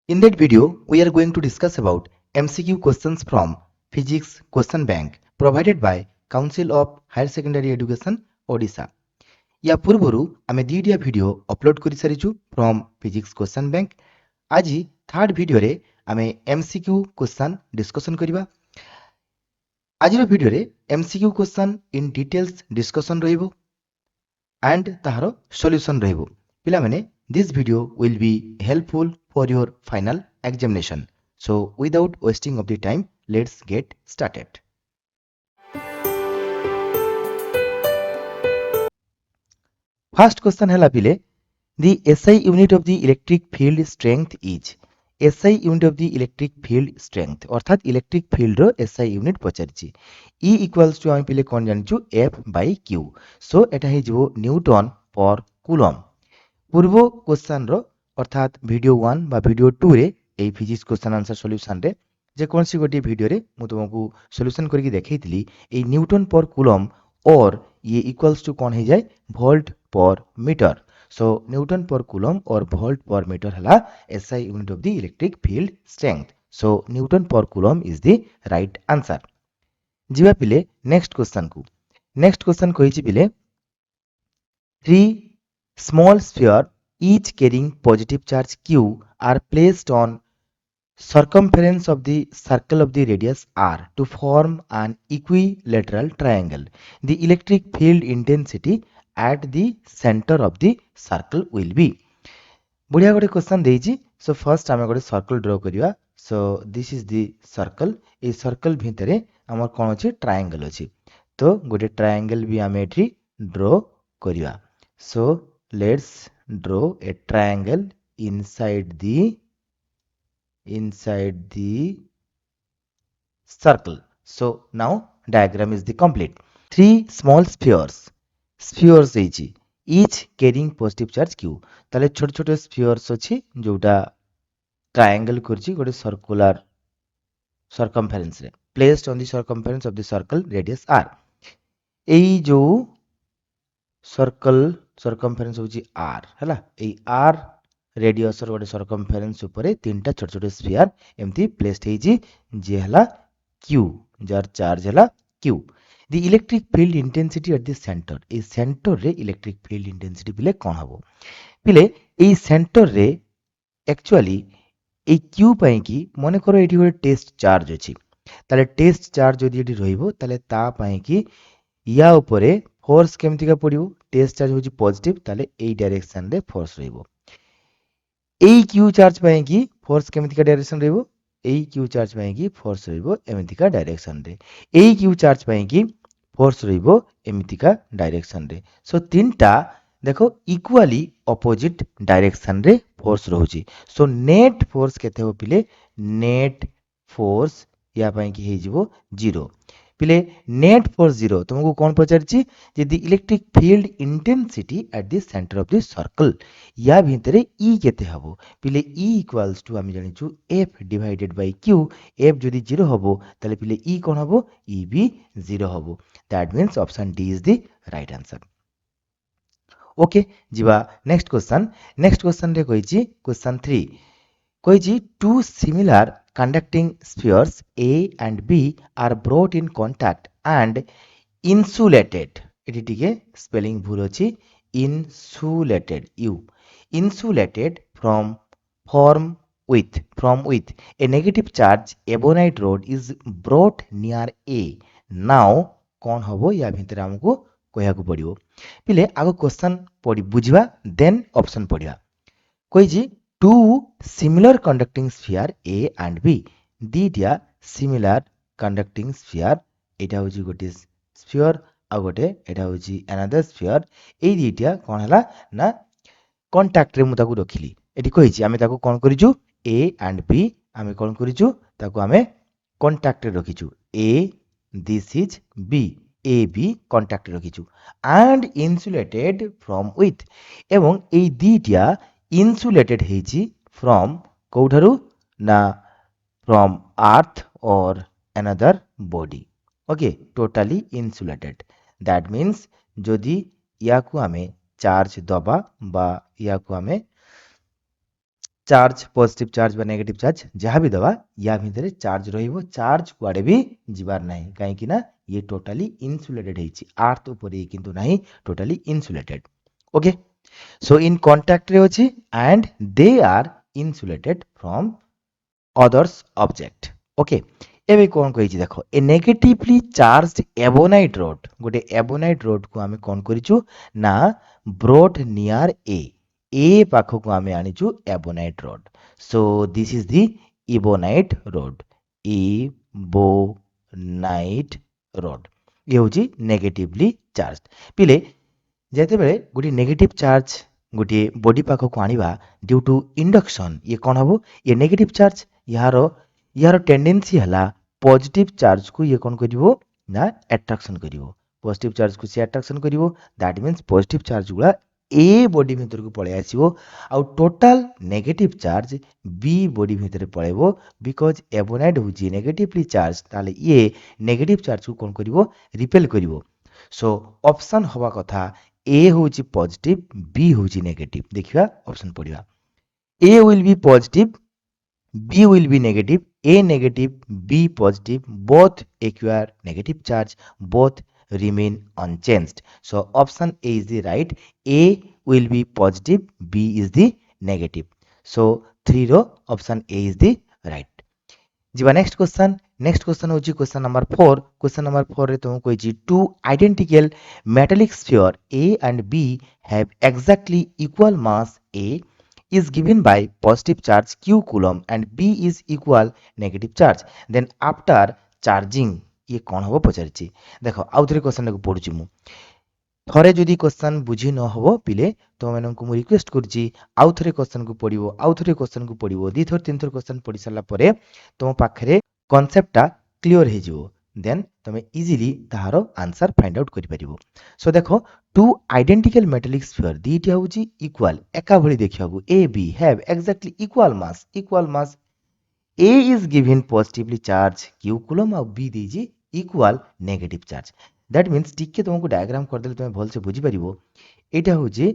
In that video, we are going to discuss about MCQ questions from Physics Question Bank provided by Council of Higher Secondary Education, Odisha. या पूर्वरु आमे दुईटा video upload करि सारिछु from physics question bank. आज third video रे आमे MCQ question discussion करिबा। आज रो video रे MCQ question in details discussion रहिबो एंड ताहारो सॉल्यूशन रहिबो। पिला माने this video will be helpful for your final examination. So without wasting of the time, let's get started. First question है पिले the SI unit of the electric field strength is SI unit of the electric field strength अर्थात electric field रो SI unit पचारिछि E equals to हम पिले कोन जानछु F by Q सो एटा हे जो Newton per coulomb. पूर्व question रो अर्थात वीडियो 1 बा video 2 रे ए फिजिक्स क्वेश्चन आंसर सॉल्यूशन रे जे कोनसी गोटी वीडियो रे मु तुमको सॉल्यूशन करके देखैतिली ए न्यूटन पर कूलम और ये इक्वल्स टू कोन हे जाय volt per metre. So newton per coulomb और वोल्ट पर मीटर हला SI unit of the electric field strength. So newton per coulomb is the right answer. जिवा पिले next question को। Next question कहिछि पिले 3 small sphere each carrying positive charge q are placed on circumference of the circle of the radius r to form an equilateral triangle. The electric field intensity at the center of the circle will be. बढ़िया गोटे question देइछि। सो first आमे गोटे circle draw करिवा। So this is the circle. ए circle भितरे हमर कोन अछि triangle अछि तो गोटे ट्रायंगल भी आमे एठी ड्रा करिवा। So let's draw a triangle inside the circle. So now diagram is the complete. 3 small spheres each carrying positive charge q ताले छोटे छोटे spheres अछि जोटा triangle करछि गोटे circular circumference रे placed on the circumference of the circle radius r। एई जो circle circumference होची r हला ए r रेडियस रो गोटे सर्कमफेरेंस ऊपर तीनटा छोट छोट स्फीयर एमती प्लेस्ड हेजी जे हला q जार चार्ज हला q। The electric field intensity at the centre A centre रे इलेक्ट्रिक फील्ड इंटेंसिटी पिले कोन हबो पिले ए सेंटर रे एक्चुअली ए q पई की मने करो एठी गोटे टेस्ट चार्ज अछि ताले टेस्ट चार्ज जदि एठी रहिबो ताले ता पई की या ऊपर फोर्स केमती का पड़िबो टेस्ट चार्ज होची पॉजिटिव ताले ए डायरेक्शन रे फोर्स रहइबो। ए क्यू चार्ज पई की फोर्स केमती का डायरेक्शन रहइबो ए क्यू चार्ज पई की फोर्स रहइबो एमती का डायरेक्शन रे ए क्यू चार्ज पई की फोर्स रहइबो एमती का डायरेक्शन रे। सो तीनटा देखो इक्वली ऑपोजिट डायरेक्शन रे फोर्स रहउची। सो नेट फोर्स केते हो पिले नेट फोर्स या पई की हे जिवो 0 पिले नेट फोर्स 0 तुमको कौन पचारछि जे the electric field intensity at the centre of the circle या भितरे ई केते हबो पिले ई इक्वल्स टू हम जानिछु f divided by q f जदि 0 हबो ताले पिले ई कोन हबो ई भी 0 हबो। That means option D is the right answer. Okay जिवा नेक्स्ट क्वेश्चन रे कहिछि क्वेश्चन 3 कहिछि two similar conducting spheres A and B are brought in contact and insulated eighty टिके स्पेलिंग भूल अछि insulated u insulated from with a negative charge ebonite rod is brought near A। now कौन हबो या भितर हमको कहया को पड़िबो पिले आगो क्वेश्चन पढि बुझिबा देन ऑप्शन पढिबा। कहिछि two similar conducting sphere A and B दिटिया similar conducting sphere एटा होची गोटे sphere आ गोटे एटा होची another sphere ए दिटिया कोन हला ना कांटेक्ट रे मु ताकू रखिली एटी कहिछि आमे ताकू कोन करिछु A and B आमे कोन करिछु ताकू आमे कांटेक्ट रे रखिछु A this is B A B contact रे रखिछु and insulated from with एवं ए दिटिया insulated हेची from कोठारु ना from earth or another body। okay totally insulated that means जदि याकू आमे चार्ज दबा बा याकू आमे चार्ज पॉजिटिव चार्ज बा नेगेटिव चार्ज जहाँ भी दवा या भितर चार्ज रहिबो चार्ज कुआडे भी जिबार नाही काहेकि ना ये टोटाली इन्सुलेटेड ହେଇଛି अर्थ ऊपर किंतु नाही totally insulated okay so in contact रे अछि and they are insulated from others object okay एबे कोन कहिछि देखो a negatively charged ebonite rod गोटे एबोनाइट रोड को आमे कोन करिछु ना ब्रोट नियर ए पाखो को आमे आनिछु ebonite rod so this is the ebonite rod ebonite rod ये होछि नेगेटिवली चार्ज्ड पिले जेते बेले गोटे नेगेटिव चार्ज गोटे बॉडी पाखक आनिबा ड्यू टू इंडक्शन ये कौन हबो ये नेगेटिव चार्ज यार यार टेंडेंसी हला पॉजिटिव चार्ज को ये कौन करिवो ना अट्रैक्शन करिवो पॉजिटिव चार्ज को से अट्रैक्शन करिवो दैट मींस पॉजिटिव चार्ज गुला ए बॉडी भीतर को पळे आसीबो आ total negative charge B body भीतर पळेबो बिकॉज एबोनाइड होची नेगेटिवली चार्ज ताले ये नेगेटिव चार्ज को कौन करिवो रिपेल करिवो सो ऑप्शन हवा कथा ए होची पॉजिटिव बी होची नेगेटिव देखिबा ऑप्शन पढिबा A will be positive B will be negative, A negative, B positive, both acquire negative charge, both remain unchanged. So option A is the right. A will be positive, B is the negative. So 3 रो option A is the right. जीवा next question होची question number 4 question number 4 रे तुम कोइची two identical metallic sphere A and B have exactly equal mass A is given by positive charge q coulomb and B is equal negative charge then after charging ये कौन हबो पचारिछि देखो आउ थरे question को पढुछि मु थरे जदि क्वेश्चन बुझी न हबो पिले तो मानन को मु रिक्वेस्ट करछि आउ थरे क्वेश्चन को पढिबो आउ थरे क्वेश्चन को पढिबो दी थर तीन थर क्वेश्चन पढि सरला परे तुम पाखरे कांसेप्टटा क्लियर हे जिवो देन तुम इजीली ताहारो आंसर फाइंड आउट करि परिबो सो देखो टू आइडेंटिकल मेटालिक स्फीयर दीटा होची इक्वल एका भली देखियाबो A B have exactly equal mass A is given positively charge q coulomb और b देजी equal negative charge that means टिके तुमको डायग्राम कर देले तुम भल से बुझी परिबो एटा होची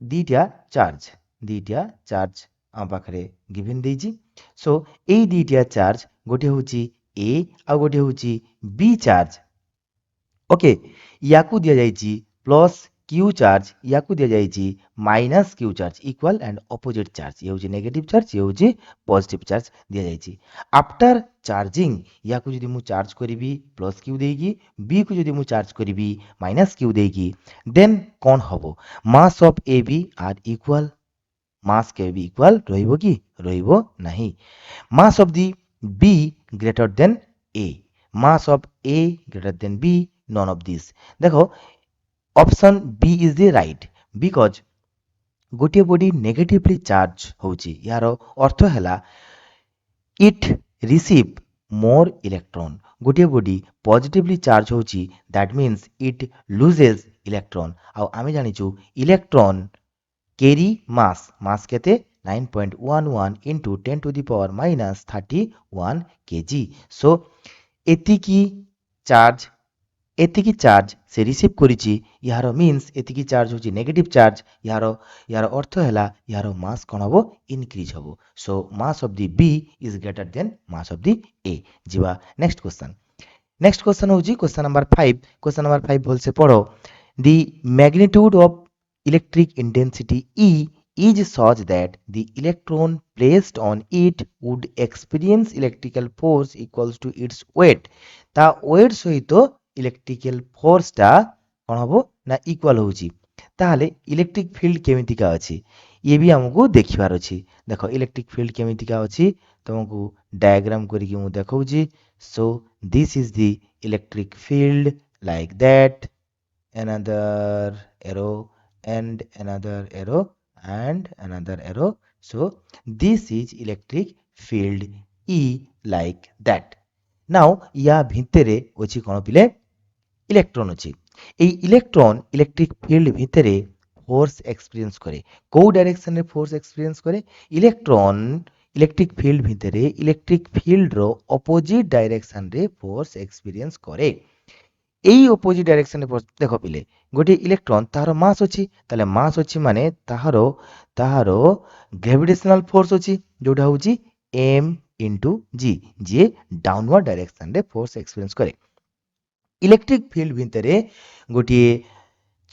दीटा चार्ज आ पाखरे गिवन देजी सो ए दीटा चार्ज गोटे होची ए आ गोटे होची बी चार्ज ओके याकू दिया जाइची प्लस क्यू चार्ज याकू दिया जाइची minus q charge equal and opposite charge ये होची नेगेटिव चार्ज ये होची पॉजिटिव चार्ज दिया जाइची आफ्टर चार्जिंग याकू जदी मु चार्ज करिवि प्लस क्यू देगी बी को जदी मु चार्ज करिवि माइनस क्यू देगी देन कोन हबो mass of A B are equal mass के बी इक्वल रहिबो की रहिबो नाही mass of the B greater than A mass of A greater than B none of these देखो option B is the right because गोटे body negatively charge होची यार अर्थ हैला इट रिसीव मोर इलेक्ट्रॉन गोटे बॉडी पॉजिटिवली चार्ज होची that means it loses electron आ आमे जानिचु इलेक्ट्रॉन कैरी मास केते 9.11 into 10 to the power minus 31 kg so एतिकी चार्ज से रिसीव करिछि यार मींस एतिकी चार्ज होची नेगेटिव चार्ज यार अर्थ हैला यार मास कोन हबो इंक्रीज हबो so mass of the B is greater than mass of the A जीवा नेक्स्ट क्वेश्चन होची क्वेश्चन नंबर 5 बोल से पढ़ो the magnitude of electric intensity E is such that the electron placed on it would experience electrical force equals to its weight ता weight सहित electrical force टा कोन हबो ना इक्वल होची ताले इलेक्ट्रिक फील्ड केमितिका अछि ये भी हमको देखिबार अछि देखो इलेक्ट्रिक फील्ड केमितिका अछि तुमको डायग्राम करी मु देखौजी so this is the electric field like that another arrow and another arrow and another arrow so this is electric field E like that now या भितरे अछि कोन पिले इलेक्ट्रॉन अछि ए इलेक्ट्रॉन इलेक्ट्रिक फील्ड भितरे फोर्स एक्सपीरियंस करे को direction रे force experience करे इलेक्ट्रॉन इलेक्ट्रिक फील्ड भितरे इलेक्ट्रिक फील्ड रो ऑपोजिट डायरेक्शन रे फोर्स एक्सपीरियंस करे এই অপোজিট ডাইরেকশনে দেখ পিলে গোটে ইলেকট্রন তাହାର মাস ଅଛି তাহলে মাস ଅଛି ମାନେ ତାହାର ଗ୍ରାଭିଟେସନାଲ ଫୋର୍ସ ଅଛି ଯୋଉଟା ହଉଛି m ଇଣ୍ଟୁ ଜି ଯିଏ ଡାଉନୱାର୍ଡ ଡାଇରେକ୍ସନରେ ଫୋର୍ସ ଏକ୍ସପିରିଏନ୍ସ କରେ ଇଲେକ୍ଟ୍ରିକ ଫିଲ୍ଡ ଭିତରେ ଗୋଟିଏ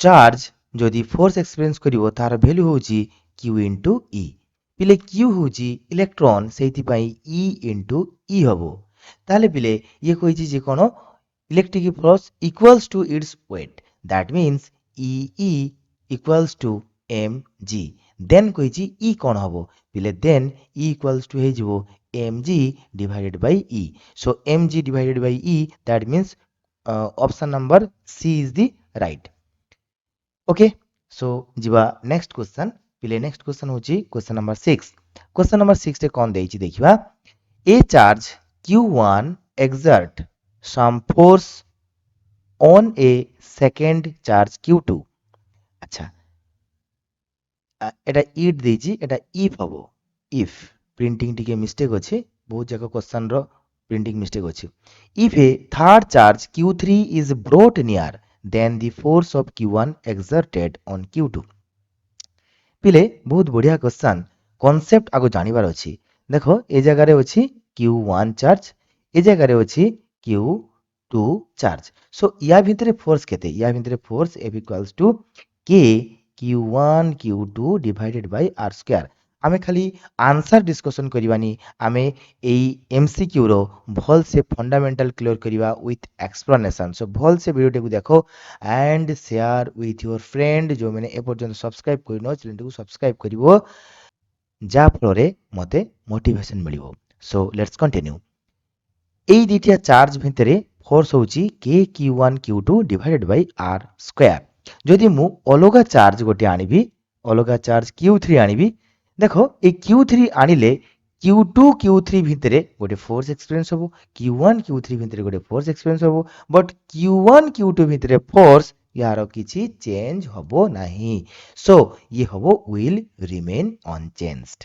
ଚାର୍ଜ ଯଦି ଫୋର୍ସ ଏକ୍ସପିରିଏନ୍ସ କରିବ ତାହାର ଭ୍ୟାଲୁ ହେଉଛି q ଇଣ୍ଟୁ ଇ ପିଲେ q ହେଉଛି ଇଲେକ୍ଟ୍ରନ୍ ସେଇଥିପାଇଁ e ଇଣ୍ଟୁ ଇ ହବ ତାହେଲେ ପିଲେ ଇଏ କହିଛି ଯେ କ'ଣ electric force equals to its weight. That means EE equals to mg. Then କହିଛି E କ'ଣ ହବ ପିଲେ then E equals to ହେଇଯିବ mg divided by E. So mg divided by E that means option number C is the right. Okay. So ଯିବା next question. ପିଲେ next question ହେଉଛି question number 6. Question number 6 ରେ କ'ଣ ଦେଇଛି ଦେଖିବା. A charge Q1 exert some force on a second charge Q2 আচ্ছা এটা ইট ଦେଇଛି এটা if হব if printing ଟିକେ mistake ଅଛି ବହୁତ ଜାକ question ର printing mistake ଅଛି if a third charge Q3 is brought near then the force of Q1 exerted on Q2 ପିଲେ ବହୁତ ବଢିଆ question concept ଆଗ ଜାଣିବାର ଅଛି ଦେଖ ଏ ଜାଗାରେ ଅଛି Q1 charge ଏ ଜାଗାରେ ଅଛି Q2 charge so या भितर फोर्स केते या भितर force F equals to K Q1 Q2 divided by R square आमे खाली आंसर डिस्कशन करिवानी आमे एई MCQ रो भल से फंडामेंटल क्लियर करिवा विथ एक्सप्लेनेशन सो भल से वीडियो को देखो and share with your friend जो मैंने ए पर्यंत सब्सक्राइब करिनो चैनल को सब्सक्राइब करिवो जा फलरे मते मोटिवेशन मिलिवो सो लेट्स कंटिन्यू এই দুইটা চার্জ ভিতরে ফোর্স হচ্ছে কে Q1 Q2 divided by R square যদি মু অলগা চার্জ গোটে আনিবি অলগা চার্জ Q3 আনিবি দেখো এই Q3 আনিলে Q2 Q3 ভিতরে গোটে ফোর্স এক্সপেরিয়েন্স হবো Q1 Q3 ভিতরে গোটে ফোর্স এক্সপেরিয়েন্স হবো বট Q1 Q2 ভিতরে ফোর্স ইয়ার কিছু চেঞ্জ হবো নাহি সো ইয়ে হবো উইল রিমেন অনচেঞ্জড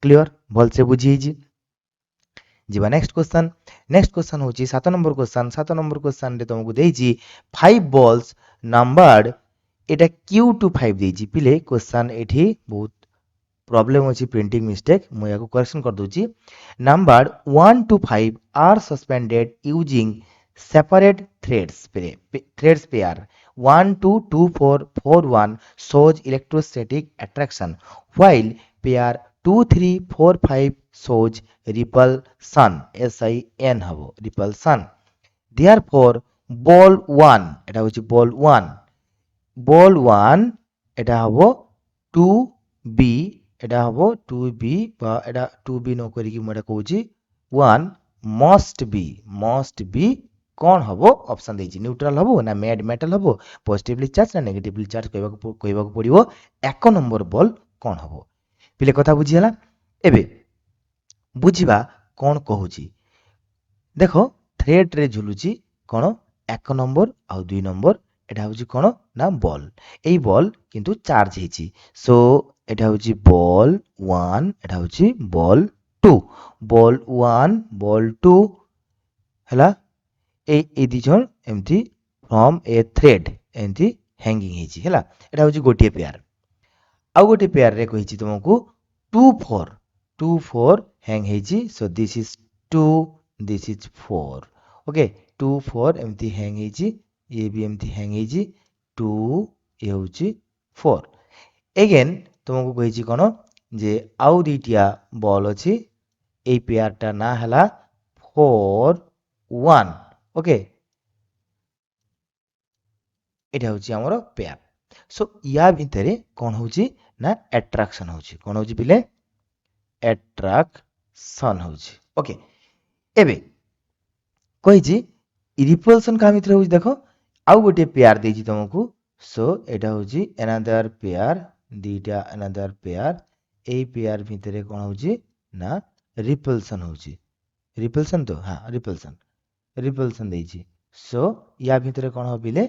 ক্লিয়ার ভলসে বুঝিয়েছি ଯିବା ନେକ୍ସଟ କ୍ୱେଶ୍ଚନ ହେଉଛି 7 ନମ୍ବର କ୍ୱେଶ୍ଚନ ରେ ତମକୁ ଦେଇଛି 5 ବଲ୍ସ ନମ୍ବର୍ଡ এটা Q2 5 ଦେଇଛି ପିଲେ କ୍ୱେଶ୍ଚନ ଏଠି ବହୁତ ପ୍ରୋବ୍ଲେମ ଅଛି ପ୍ରିଣ୍ଟିଂ ମିଷ୍ଟେକ୍ ମୁଁ ୟାକୁ କରେକ୍ସନ କରିଦଉଛି ନମ୍ବର୍ଡ 1 to 5 are suspended using separate threads pair 1 to 2 4 4 1 shows electrostatic attraction while pair 2 3 4 5 shows repulsion SIN হবো repulsion therefore ball 1 এটা হচ্ছে ball 1 এটা হবো 2B এটা হবো 2B বা এটা 2B ন করিকি মই এটা কହୁଛି 1 must be কোন হবো অপশন ଦେଇଛି নিউট্রাল হবো না মেটাল হবো পজিটিভলি চার্জ না নেগেটিভলি চার্জ কইବାକୁ পড়িব এক নম্বর বল কোন হবো পিলে কথা বুঝিলা এবে বুঝিবা কোন কହୁଛି দেখো থ্রেড রে ঝুলুছি কোন এক নম্বর আর দুই নম্বর এটা হচ্ছে কোন না বল এই বল কিন্তু চার্জ হয়েছি সো এটা হচ্ছে বল 1 এটা হচ্ছে বল 2 বল 1 বল 2 ହେଲା এই দিজন এমতি ফ্রম এ থ্রেড এমতি হ্যাঙ্গিং হয়েছি ହେଲା এটা হচ্ছে গোটিয়ে পেয়ার ଆଉ ଗୋଟେ পেয়ার রে কইছি তোমাকে 2 4 হ্যাং হয়েছি so this is 2 this is 4 okay 2 4 এমতি হ্যাং হয়েছি ये भी एमती हैंग ହେଇଛି 2 ये ହେଉଛି 4 एगेन तुमको कहिছি कोन जे आउ दुईटिया बॉल अछि এই পেয়ারটা না হলা 4 1 ओके এটা হচ্ছে আমার পেয়ার সো ইয়া ভিতরে কোন হচ্ছে না অ্যাট্রাকশন হচ্ছে কোন হচ্ছে পিলে অ্যাট্রাকশন হচ্ছে ওকে এবে কইছি রিপলশন কা ভিতরে হচ্ছে দেখো ଆଉ ଗୋଟେ পেয়ার ଦେଇଛି ତମକୁ ସୋ ଏଟା ହଉଛି another pair ଦିଟା another pair ଏଇ পেয়ার ଭିତରେ କଣ ହଉଛି ନା ରିପଲସନ ହଉଛି ରିପଲସନ ତ ହଁ ରିପଲସନ ଦେଇଛି ସୋ ୟା ଭିତରେ କଣ ହବିଲେ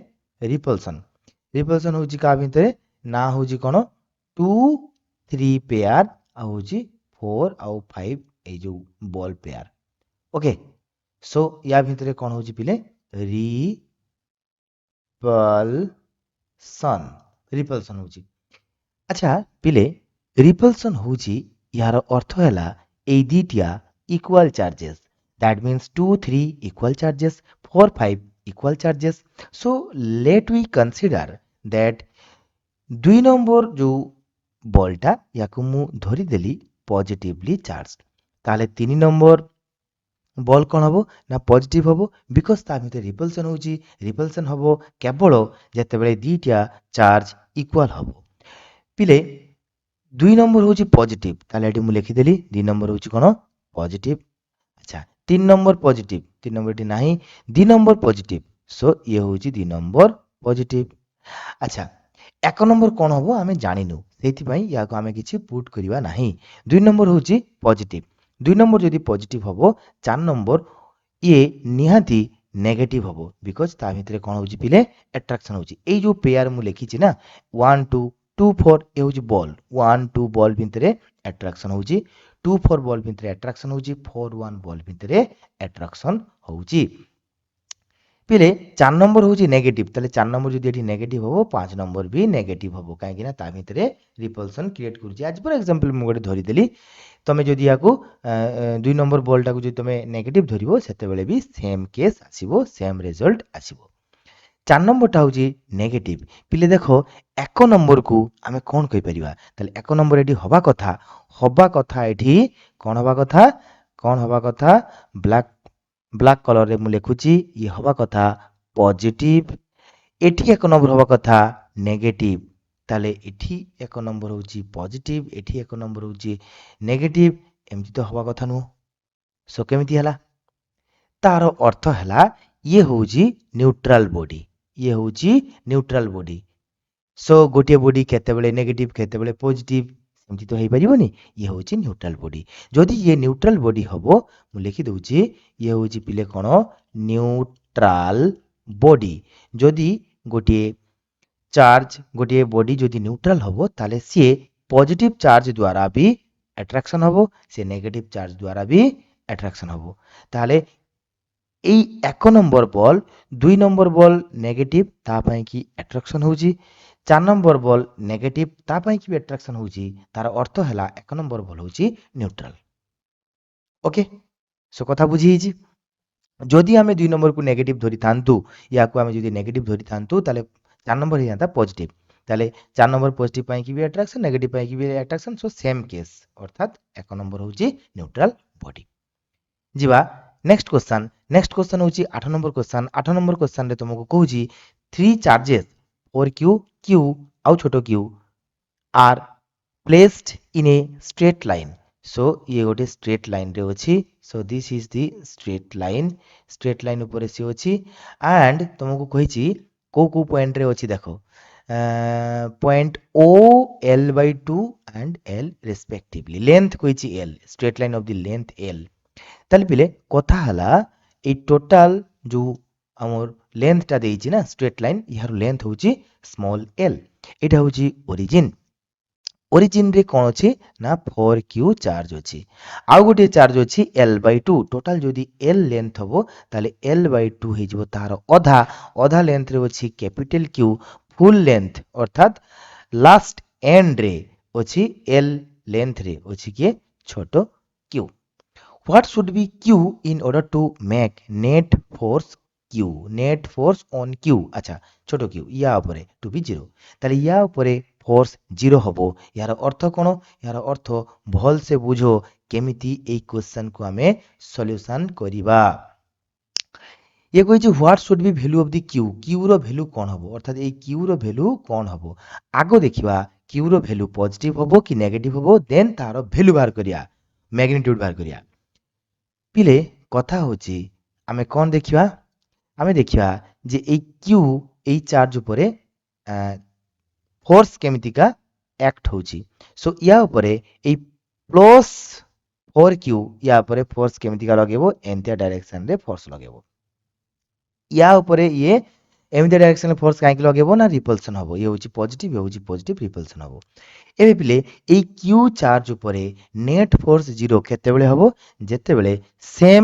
ରିପଲସନ ହଉଛି କା ଭିତରେ ନା ହଉଛି କଣ 2 3 পেয়ার ଆଉ ହଉଛି 4 ଆଉ 5 ଏଇ ଯୋଉ ବଲ পেয়ার ଓକେ ସୋ ୟା ଭିତରେ କଣ ହଉଛି ପିଲେ ରିପଲସନ୍ ରିପଲସନ୍ ହେଉଛି। ଆଚ୍ଛା ପିଲେ ରିପଲସନ୍ ହେଉଛି यार अर्थ है এই দুইটা equal charges that means 2 3 equal charges 4 5 equal charges so let we consider that 2 number जो বলটা ইয়াকু মু ধরিদেলি পজিটিভলি চার্জ তাহলে 3 নম্বর বল কোণ হব না পজিটিভ হব বিকজ তা ভিতরে রিপলসন হচ্ছে রিপলসন হব কেবল যেতবে দুইটা চার্জ ইকুয়াল হব পিলে 2 নম্বর হচ্ছে পজিটিভ তাহলে এটি মু লিখিদেলি 2 নম্বর হচ্ছে কোণ পজিটিভ আচ্ছা 3 নম্বর পজিটিভ 3 নম্বর এটি নাই 2 নম্বর পজিটিভ সো ইয়ে হচ্ছে 2 নম্বর পজিটিভ আচ্ছা 1 নম্বর কোণ হব আমি জানিনু সেইপাই ইয়াকু আমি কিছু পুট করিবা নাহি 2 নম্বর হচ্ছে পজিটিভ 2 নম্বর যদি পজিটিভ হব 4 নম্বর ইয়ে নিহাতি নেগেটিভ হব বিকজ তা ভিতরে কোণ হচ্ছে পিলে আট্রাকশন হচ্ছে এই যে পেয়ার মু লিখিছি না 1 2 2 4 এ হচ্ছে বল 1 2 বল ভিতরে আট্রাকশন হচ্ছে 2 4 বল ভিতরে আট্রাকশন হচ্ছে 4 1 বল ভিতরে আট্রাকশন হচ্ছে পিলে 4 নম্বর হচ্ছে নেগেটিভ তাহলে 4 নম্বর যদি এটি নেগেটিভ হব 5 নম্বর भी নেগেটিভ হব কাହିଁକି না ତା ଭିତରେ ରିପଲସନ୍ କ୍ରିଏଟ୍ କରୁଛି ଆଜି ଫର ଏକ୍ସାମ୍ପଲ୍ ମୁଁ ଗୋଟେ ଧରିଦେଲି ତମେ ଯଦି ୟାକୁ 2 নম্বর বলটাକୁ যদি ତମେ ନେଗେଟିଭ ଧରିବ ସେତେବେଳେ ବି ସେମ୍ କେସ୍ ଆସିବ ସେମ୍ ରେଜଲ୍ଟ ଆସିବ 4 নম্বরটা হচ্ছে নেগেটিভ পিলে দেখো 1 নম্বরକୁ ଆମେ କ'ଣ କହିପାରିବା ତାହେଲେ 1 নম্বর এটি হবা কথা এটি କ'ଣ হବା କଥା ବ୍ଲାକ୍ କଲରରେ ମୁଁ ଲେଖୁଛି ଇଏ ହବା କଥା ପଜିଟିଭ ଏଠି 1 নম্বর হবা কথা নেগেটিভ তাহলে এটি 1 নম্বর হচ্ছে পজিটিভ এটি 1 নম্বর হচ্ছে নেগেটিভ এমতি তো হবা কথা নুহ সো কেমিতি ହେଲା তার অর্থ ହେଲା ইয়ে হଉଛି ନ୍ୟୁଟ୍ରାଲ ବଡି সো গোটিଏ বডি কেତେବେଳେ নেগেটিভ কেতেବେଳେ পজিটিভ এমতি তো ହେଇପାରିବନି ଇଏ ହଉଛି ନ୍ୟୁଟ୍ରାଲ ବଡି ଯଦି ଇଏ ନ୍ୟୁଟ୍ରାଲ ବଡି ହବ ମୁଁ ଲେଖି ଦଉଛି ଇଏ ହଉଛି ପିଲେ କ'ଣ ନ୍ୟୁଟ୍ରାଲ বডি যদি গোটিଏ চার্জ গোটিଏ বডি যদি ନ୍ୟୁଟ୍ରାଲ হব তাহলে সিଏ পজিটিভ চার্জ দ্বারা भी আট্রাকশন হব সে নেগেটিভ চার্জ দ্বারা भी আট্রাকশন হব তাহলে এই 1 নম্বর বল 2 নম্বর বল নেগেটিভ তা ପାଇଁ কি আট্রাকশন হଉଛି 4 নম্বর বল নেগেটিভ তা ପାଇଁ কি আট্রাকশন হଉଛି তার অর্থ ହେଲା 1 নম্বর বল হଉଛି ନ୍ୟୁଟ୍ରାଲ ওকে সো কথা বুঝি ହେଇଛି যদি আমি 2 নম্বরକୁ নেগেটিভ ধরিଥାନ୍ତୁ ইয়াକୁ আমি যদি নেগেটিভ ধরিଥାନ୍ତୁ তাহলে 4 নম্বর ହେଇଯାନ୍ତା পজিটিভ তাহলে 4 নম্বর পজিটিভ ପାଇଁ কি ବି আট্রাকশন নেগেটিভ ପାଇଁ কি ବି আট্রাকশন সো সেম কেস অর্থাৎ 1 নম্বর হଉଛି ନ୍ୟୁଟ୍ରାଲ বডি ଯିବା ନେକ୍ସଟ क्वेश्चन ହଉଛି 8 নম্বর क्वेश्चन 8 নম্বর क्वेश्चन ରେ ତମକୁ କହୁଛି 3 চার্জেস or q ଆଉ ଛୋଟ q are placed in a straight line so ये गोटे straight line रे अछि so this is the straight line ऊपर से अछि and तुमको कहिछि को पॉइंट रे अछि देखो point O L/2 and L respectively length कहिछि L straight line of the length L তাহলে পিলে কথা হলা এই টোটাল जो हमर लेंथ टा देइछि ना स्ट्रेट लाइन यार लेंथ होछि स्मॉल l एटा होछि ओरिजिन रे कोन अछि ना 4q चार्ज अछि आउ गोटे चार्ज अछि l/2 टोटल जदी l लेंथ हबो ताले l/2 हे जिवो तार आधा लेंथ रे अछि कैपिटल q फुल लेंथ अर्थात लास्ट एंड रे अछि l लेंथ रे अछि के छोटो q What should be Q in order to make net force on Q अच्छा छोटो Q या ऊपर to be 0 ताले या ऊपर फोर्स 0 हबो यार अर्थ कोन यार अर्थ भल से बुझो केमिति ए क्वेश्चन को हमें सॉल्यूशन करिबा ये कोइ जे what should be value of the Q रो वैल्यू कोन हबो अर्थात ए Q रो वैल्यू कोन हबो आगो देखिबा Q रो वैल्यू पॉजिटिव हबो कि नेगेटिव हबो देन तारो वैल्यू बाहर करिया मैग्नीट्यूड बाहर करिया पिले कथा होची आमे कोन देखिबा आमे देखिबा जे ए Q ए चार्ज ऊपर फोर्स केमितिका एक्ट होची सो या ऊपर ए प्लस 4q या ऊपर फोर्स केमितिका लगेबो एंतिया डायरेक्शन रे फोर्स लगेबो या ऊपर ये एमितिया डायरेक्शन रे फोर्स काहे लगेबो ना रिपल्सन हबो ये होची पॉजिटिव रिपल्सन हबो एबे पिले ए q चार्ज ऊपर नेट फोर्स 0 केतेबेले हबो जेतेबेले सेम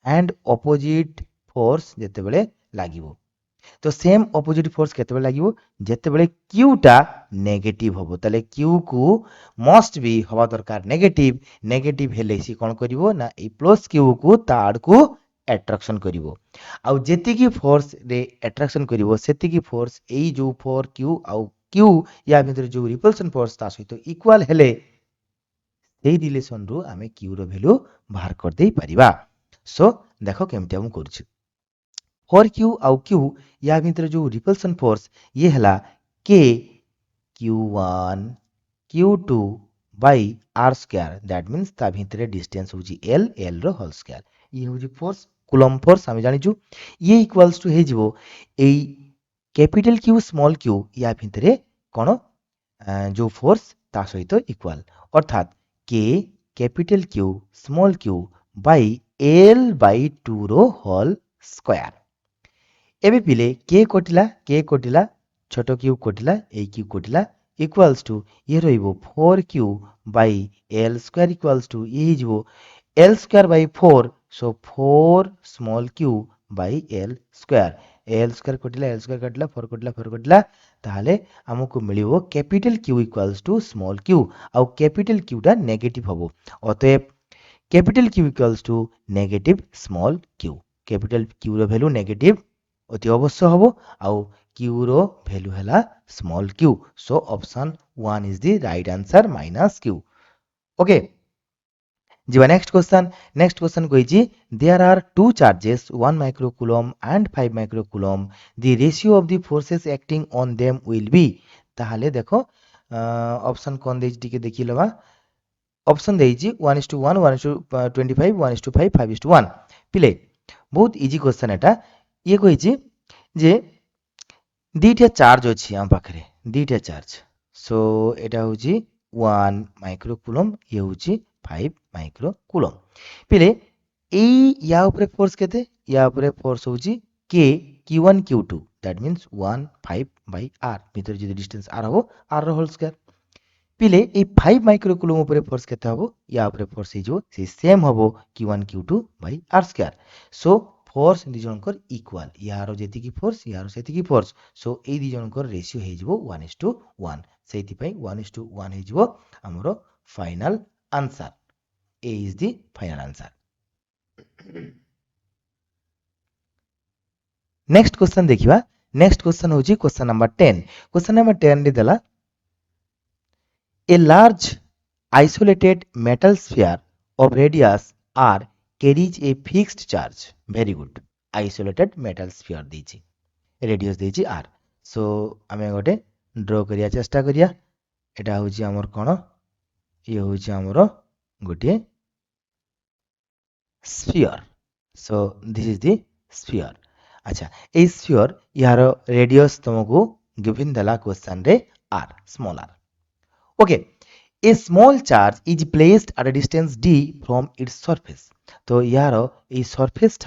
एंड ऑपोजिट फोर्स जेतेबेले लागिबो तो सेम अपोजिट फोर्स केतेबेले लागिवो जेतेबेले क्यू टा नेगेटिव हबो ताले क्यू को मस्ट बी हवा दरकार नेगेटिव नेगेटिव हेले सी कोन करिवो ना ए प्लस क्यू को ता आडकू एट्रैक्शन करिवो आउ जेतिकी फोर्स रे एट्रैक्शन करिवो सेतिकी फोर्स एई जो फोर क्यू आउ क्यू या भितर जो रिपल्सन फोर्स ता सहित इक्वल हेले सेई रिलेशन रु आमे क्यू रो वैल्यू बाहर कर देई परिबा सो देखो केमते हम करछु फॉर क्यू आउ क्यू या भितर जो रिपल्सन फोर्स ये हला के q1 q2 by r square that means ता भितर डिस्टेंस होची l l रो होल स्क्वायर ये होची फोर्स कूलम्ब फोर्स आमे जानिचु ये इक्वल्स टू हे जिवो एई कैपिटल क्यू स्मॉल क्यू या भितरे कोन जो फोर्स ता सहित इक्वल अर्थात के capital Q small q by l by 2 रो होल स्क्वायर एबे पिले के कोटिला छोट क्यू कोटिला ए क्यू कोटिला इक्वल्स टू ये रहिबो 4q by l square equals to ये हिजबो l square by 4 so 4 small q by l square कटिला 4 कटिला ताहले हमकु मिलिबो capital q equals to small q आउ कैपिटल q टा नेगेटिव हबो अतएव capital q equals to negative small q capital q रो वैल्यू नेगेटिव अति अवश्य हबो आउ q रो वैल्यू हला small q so option 1 is the right answer -q okay जीवा नेक्स्ट क्वेश्चन कहिछि there are two charges 1 microcoulomb and 5 microcoulomb the ratio of the forces acting on them will be ताहले देखो option कोन देछि टिके देखि लबा option देछि 1:1 1:25 1:5 5:1 पिले बहुत इजी क्वेश्चन एटा ये कहिछि जे दीटा चार्ज अछि हम पाखरे दीटा चार्ज सो एटा होछि 1 माइक्रोकूलम ये होछि 5 माइक्रोकूलम पिले एई या ऊपर फोर्स केते या ऊपर फोर्स होछि k q1 q2 that means 1 5 by r भीतर जे डिस्टेंस r हो r रो होल स्क्वायर पिले ए 5 माइक्रोकूलम ऊपर फोर्स केते हबो या ऊपर फोर्स हिजो से सेम हबो q1 q2 by r square so force दी जनकर इक्वल यारो जेतिकी फोर्स यारो सेतिकी फोर्स सो ए दी जनकर रेशियो हे जिवो 1:1 सेति पई 1:1 हे जिवो हमरो final answer A is the final answer next question देखिबा नेक्स्ट क्वेश्चन होजी क्वेश्चन नंबर 10 रे देला a large isolated metal sphere of radius r carries a fixed charge very good isolated metal sphere देछि radius देछि r so आमे गोटे draw करिया चेष्टा करिया एटा होछि हमर कोन ये होछि हमर गोटे sphere so this is the sphere अच्छा ए sphere यार radius तुमको गिवन दला क्वेश्चन रे r small r okay a small charge is placed at a distance d from its surface तो यार ए सरफेस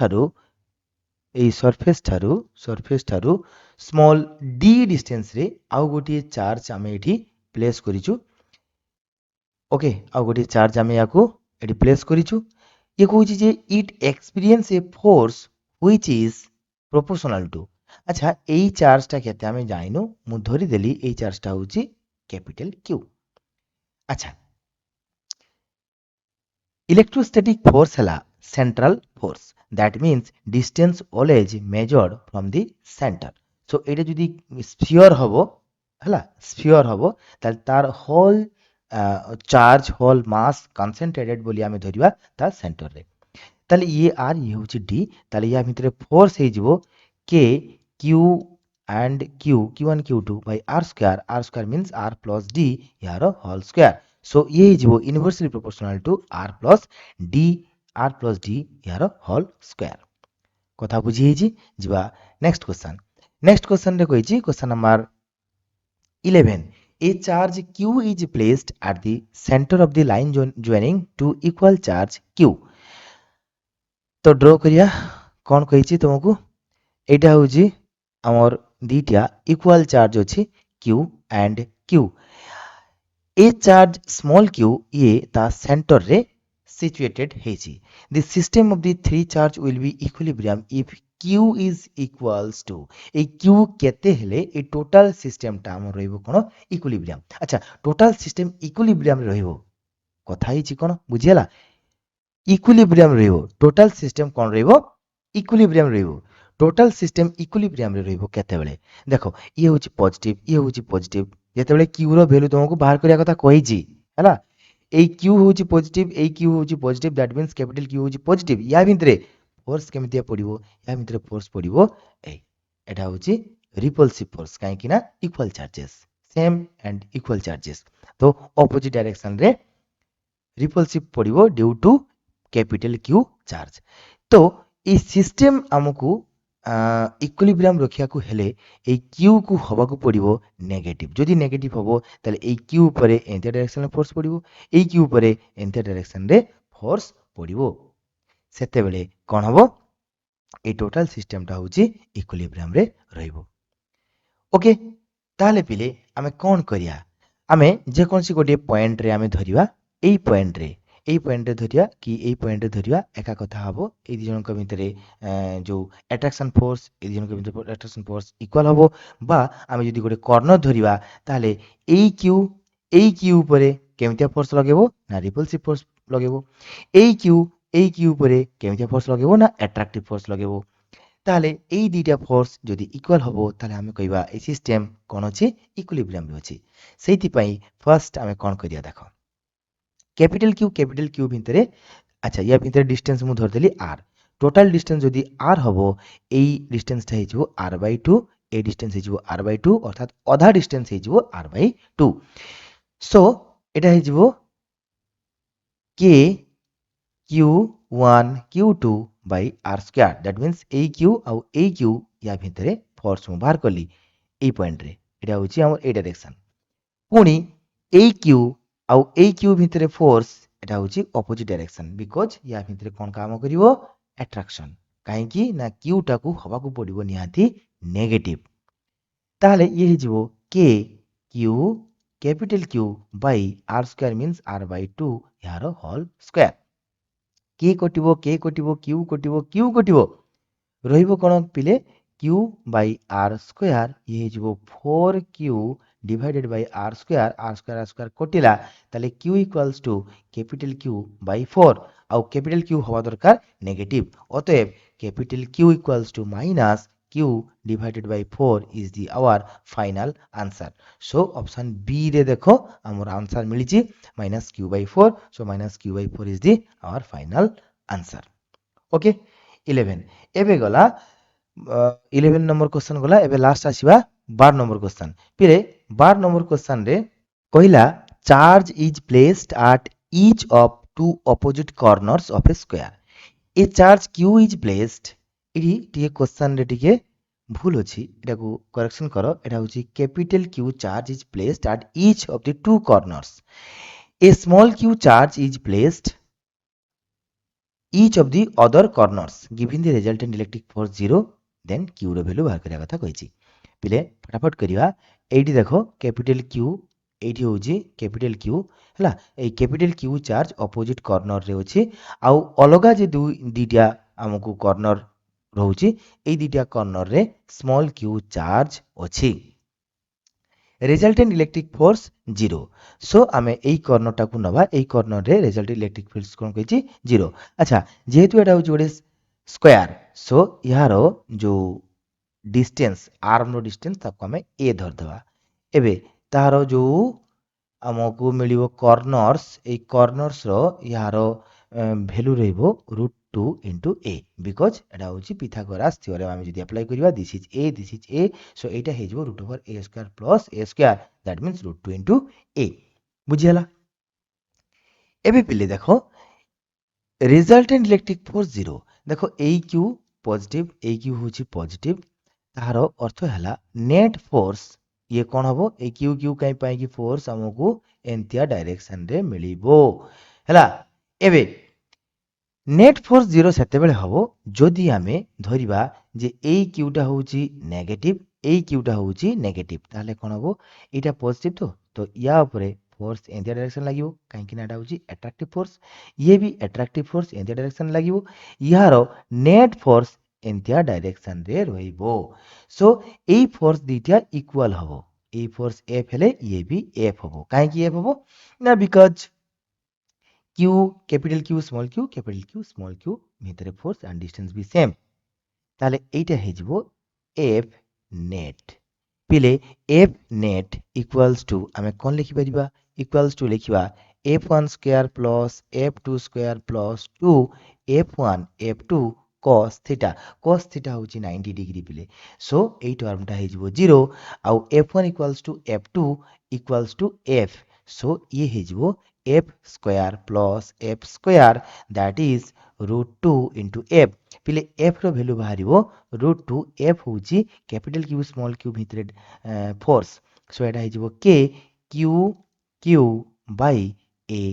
थारु स्मॉल d डिस्टेंस रे आउ गोटे चार्ज आमे एठी प्लेस करिछु ओके आउ गोटे चार्ज आमे याको एठी प्लेस करिछु ये कहूछि जे it experience a force which is proportional to अच्छा एई चार्ज ता केते आमे जानिनु मु धरि देली एई चार्ज ता होछि कैपिटल q अच्छा इलेक्ट्रोस्टैटिक फोर्स हला central force that means distance always measured from the centre so एटा जदी स्फीयर हबो ताल तार whole charge whole mass concentrated बोली आमे धरिबा ता सेंटर रे ताले ये आर ये होची डी ताले या भितरे फोर्स हे जिवो k q and q1 q2 by r square means r plus d यार होल स्क्वायर सो ये जिवो inversely proportional to r plus d यार होल स्क्वायर कथा बुझी हेजी जिबा नेक्स्ट क्वेश्चन रे कहिची question number 11 a charge q is placed at the center of the line joining two equal charge q तो ड्रॉ करिया कोन कहिची तुमको एटा होजी हमर दीटा इक्वल चार्ज अछि q and q a charge small q ये ता सेंटर रे situated हेची the system of the three charge will be equilibrium if Q is equals to এই Q কেতে হেলে এই টোটাল সিস্টেমটা আমার রহিব কোন ইকুইলিব্রিয়াম। আচ্ছা টোটাল সিস্টেম ইকুইলিব্রিয়াম রহিব কথা ହେଇଛି কোন বুঝিলা ইকুইলিব্রিয়াম রহিব টোটাল সিস্টেম কোন রহিব ইকুইলিব্রিয়াম রহিব টোটাল সিস্টেম ইকুইলিব্রিয়াম রে রহিব কেতেবেলে দেখো ইয়ে হচ্ছে পজিটিভ যেতেবেলে Q ର ভ্যালু তোমাকে বাহার করিয়া কথা কইছি ହେଲା এই Q হচ্ছে পজিটিভ এই Q হচ্ছে positive that means capital Q হচ্ছে পজিটিভ ইয়া ভিতরে ফোর্স কেমিতিয়া পড়িব ইয়া ভিতরে ফোর্স পড়িব এই এটা হচ্ছে রিপলসিভ ফোর্স কাইকি না equal charges same and equal charges তো অপোজিট ডাইরেকশন রে রিপলসিভ পড়িব due to capital Q charge তো এই সিস্টেম আমକୁ ইকুইলিব্রিয়াম রখিয়াকু হেলে এই Q কু হবাকু পড়িব নেগেটিভ যদি নেগেটিভ হবো তাহলে এই Q উপরে এন্টি ডাইরেকশন রে ফোর্স পড়িব এই Q উপরে এন্টি ডাইরেকশন রে ফোর্স পড়িব সেতেবেলে কোন হবো এই টোটাল সিস্টেমটা হচ্ছে ইকুইলিব্রিয়াম রে রহিব ওকে তাহলে পিলে আমি কোন করিয়া আমি যে কোনসি গোটে পয়েন্ট রে আমি ধরিবা এই পয়েন্ট রে ধরিয়া কি এই পয়েন্ট রে ধরিবা একা কথা হবো এই দুজনক ভিতরে যে অ্যাট্রাকশন ফোর্স এই দুজনক ভিতরে অ্যাট্রাকশন ফোর্স ইকুয়াল হবো বা আমি যদি গোটে কর্ণর ধরিবা তাহলে এই কিউ উপরে কেমিতিয়া ফোর্স লগাইবো না রিপলসিভ ফোর্স লগাইবো এই কিউ উপরে কেমিতিয়া ফোর্স লগাইবো না অ্যাট্রাকটিভ ফোর্স লগাইবো তাহলে এই দুইটা ফোর্স যদি ইকুয়াল হবো তাহলে আমি কইবা এই সিস্টেম কোন আছে ইকুইলিব্রিয়াম রে আছে সেইথিপাই ফার্স্ট আমি কোন করিয়া দেখো ক্যাপিটাল কিউ ভিতরে আচ্ছা ইয়া ভিতরে ডিস্টেন্স মু ধরদেলি আর টোটাল ডিস্টেন্স যদি আর হবো এই ডিস্টেন্সটা হইଯିବ r/2 এই ডিস্টেন্স হইଯିବ r/2 অর্থাৎ অধা ডিস্টেন্স হইଯିବ r/2 সো এটা হইଯିବ k q1 q2 by r square that means এই কিউ ଆଉ এই কিউ ইয়া ভিতরে ফোর্স মু বাহার কলি এই পয়েন্ট রে এটা হচ্ছে আমার এই ডাইরেকশন পুনি এই কিউ ଆଉ এই কিউ ভিতরে ফোর্স এটা হচ্ছে অপোজিট ডাইরেকশন বিকজ ইয়া ভিতরে কোন কাম করিব অ্যাট্রাকশন কাହିଁକି না কিউটাକୁ হବାକୁ পড়িব নিহাতি নেগেটিভ তাহলে ইয়ে হইଯିବ কে q capital Q by R square means r/2 ইয়ার হোল স্কয়ার কে কটিব কিউ কটিব রহিব কোন পিলে কিউ বাই আর স্কয়ার ইয়ে হইଯିବ 4q divided by R square কটিলা তাহলে q equals to capital Q by 4 R capital Q হওয়া দরকার নেগেটিভ অতএব capital Q equals to minus q divided by 4 is the our final answer so option B রে দেখো আমার answer মিলিছি minus q by 4 so minus q by 4 is the our final answer okay 11 এবে গলা 11 number question गला एबे last आसीबा 12 number question पिरे 12 नंबर क्वेश्चन रे कहिला charge is placed at each of two opposite corners of a square a charge Q is placed इडी टिके क्वेश्चन रे टिके भूल अछि एटा को करेक्शन करो एटा होची capital Q charge is placed at each of the two corners A small Q charge is placed each of the other corners giving the resultant electric force 0 then q ର value बाहर करिया कथा कहिछि पिले फटाफट करिवा एठी देखो कैपिटल q एठी होछि कैपिटल q हला ए capital q charge opposite corner रे अछि आ अलगा जे दुईटा हमकु कॉर्नर रहउछि ए दुईटा कॉर्नर रे स्मॉल q चार्ज अछि resultant electric force 0 सो आमे एई कॉर्नर टाकू नबा एई कॉर्नर रे resultant electric force कोन कहिछि 0 अच्छा जेहेतु एटा होछि गोटे स्क्वायर सो यारो जो डिस्टेंस आर्म रो डिस्टेंस ताको आमे ए धर देबा एबे तारो जो हमकु मिलिबो कॉर्नर्स एई कॉर्नर्स रो यारो वैल्यू रहइबो √2 into a because एटा होछि पिथागोरास थ्योरम आमे जदि अप्लाई करिवा दिस इज a सो एटा हे जिवो √a² plus a² that means √2 into a बुझियला एबे पिले देखो रिजल्टेंट इलेक्ट्रिक फोर्स 0 देखो a q positive a q होछि पॉजिटिव तारो अर्थ हला नेट फोर्स ये कोन हबो ए क्यू काई पाई की फोर्स हमकु एंतिया डायरेक्शन रे मिलिबो हला एबे नेट फोर्स 0 सेते बेले हबो जदि आमे धरिबा जे ए क्यूटा होउची नेगेटिव ए क्यूटा होउची नेगेटिव ताले कोन हबो एटा पॉजिटिव तो या ऊपर फोर्स एंतिया डायरेक्शन लागिवो काहे कि नाटा होउची अट्रैक्टिव फोर्स ये भी अट्रैक्टिव फोर्स एंतिया डायरेक्शन लागिवो यारो नेट फोर्स एंतिया डायरेक्शन रे रहिबो सो एई फोर्स दुईटा इक्वल हबो एई फोर्स एफ हेले ये भी एफ हबो काहे कि एफ हबो ना because q capital Q small q ভিতরে फोर्स एंड डिस्टेंस भी सेम তাহলে এইটা হয়ে যাব এফ নেট পিলে এফ নেট ইকুয়ালস টু আমি কোন লিখি পারিবা ইকুয়ালস টু লিখিবা f1 square plus f2 square plus 2 f1 f2 cos theta হচ্ছে 90 ডিগ্রি পিলে সো এই টার্মটা হয়ে যাব 0 আউ f1 equals to f2 equals to f so ইয়ে হয়ে যাব f square plus f square that is √2 into f পিলে f ର ଭ୍ୟାଲୁ ବାହାରିବ √2 f ହେଉଛି କ୍ୟାପିଟାଲ କ୍ୟୁ ସ୍ମଲ୍ କ୍ୟୁ ଭିତରେ ଫୋର୍ସ ସୋ ଏଇଟା ହେଇଯିବ k q q by a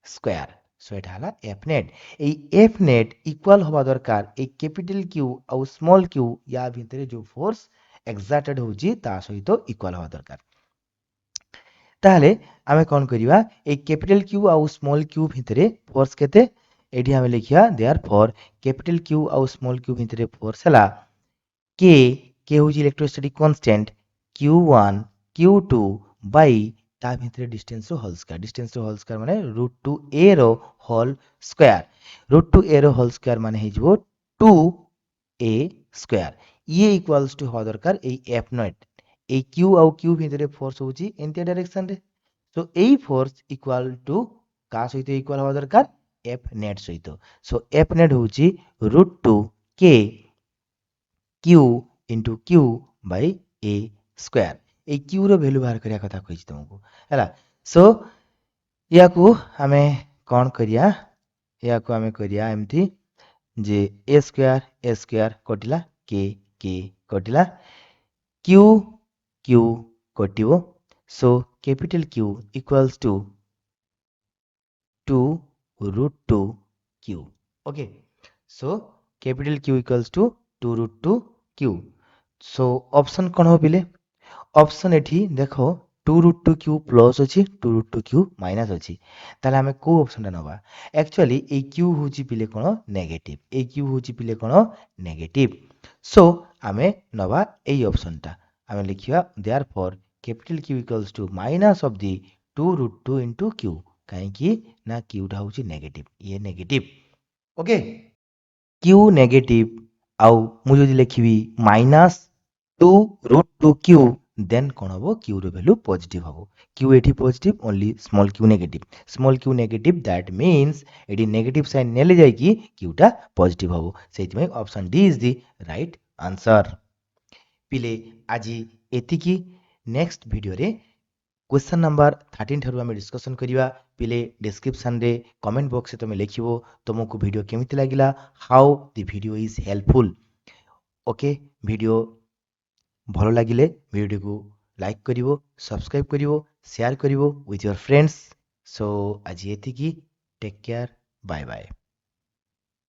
square so ଏଇଟା ହେଲା f ନେଟ୍ এই f ନେଟ୍ ଇକ୍ୱାଲ ହବା ଦରକାର এই କ୍ୟାପିଟାଲ କ୍ୟୁ ଆଉ ସ୍ମଲ୍ କ୍ୟୁ ୟା ଭିତରେ ଯୋଉ ଫୋର୍ସ ଏକ୍ସାର୍ଟେଡ୍ ହେଉଛି ତା ସହିତ ଇକ୍ୱାଲ ହବା ଦରକାର ତାହେଲେ ଆମେ କ'ଣ କରିବା এই କ୍ୟାପିଟାଲ କ୍ୟୁ ଆଉ ସ୍ମଲ୍ କ୍ୟୁ ଭିତରେ ଫୋର୍ସ କେତେ एठी हमें लिखिया देयरफॉर कैपिटल क्यू आउ स्मॉल क्यू भितरे फोर्स हला के होची electrostatic constant q1 q2 bye ता भितरे डिस्टेंस रो होल स्क्वायर माने √2a रो होल स्क्वायर √2a रो होल स्क्वायर माने हे जबो 2a स्क्वायर ये इक्वल्स टू हो दरकार ए f नॉट ए q आउ q भितरे फोर्स होची एंटी डायरेक्शन रे सो एई फोर्स इक्वल टू का सहित इक्वल हो दरकार f net सहित सो f net होची √2 k q into q by a square ए q रो वैल्यू बाहर करिया कथा कहिछि तुमको हैला सो याकू हमें कोन करिया एमथी जे a स्क्वायर कटिला k कटिला q q कटिवो सो capital q equals to 2 √2 q okay so capital q equals to 2 √2 q so option कौन हो पिले ऑप्शन एठी देखो 2 √2 q प्लस अछि 2 √2 q माइनस अछि ताले हमें को ऑप्शन नबा एक्चुअली ए q होची पिले कोन नेगेटिव ए q होची पिले कोन नेगेटिव सो हमें नबा ए ऑप्शन ता हमें लिखिया therefore capital q equals to minus of the 2 √2 into q कहीं ना क्यूटा हूँ नेगेटिव ये नेगेटिव ओके क्यू नेगेटिव आउ मुझे लिखी माइनस 2 √2 क्यू देन कौन हम क्यू रो वैल्यू पॉजिटिव हम क्यू एठी positive only small Q negative that means एठी नेगेटिव साइन नेले जाय कि क्यूटा पॉजिटिव हम सेति में option D is the right answer पिले आजी एतिकी नेक्स्ट वीडियो रे क्वेश्चन नंबर 13 ठारू आम डिस्कसन करिया पिले डिस्क्रिप्शन रे कमेंट बॉक्स तुम लिखिबो तुमको वीडियो केमिति लागिला how the video is helpful okay video भलो लागिले वीडियो को लाइक करिवो सब्सक्राइब करिवो शेयर करिवो विथ योर फ्रेंड्स सो आज एतिकी टेक केयर बाय बाय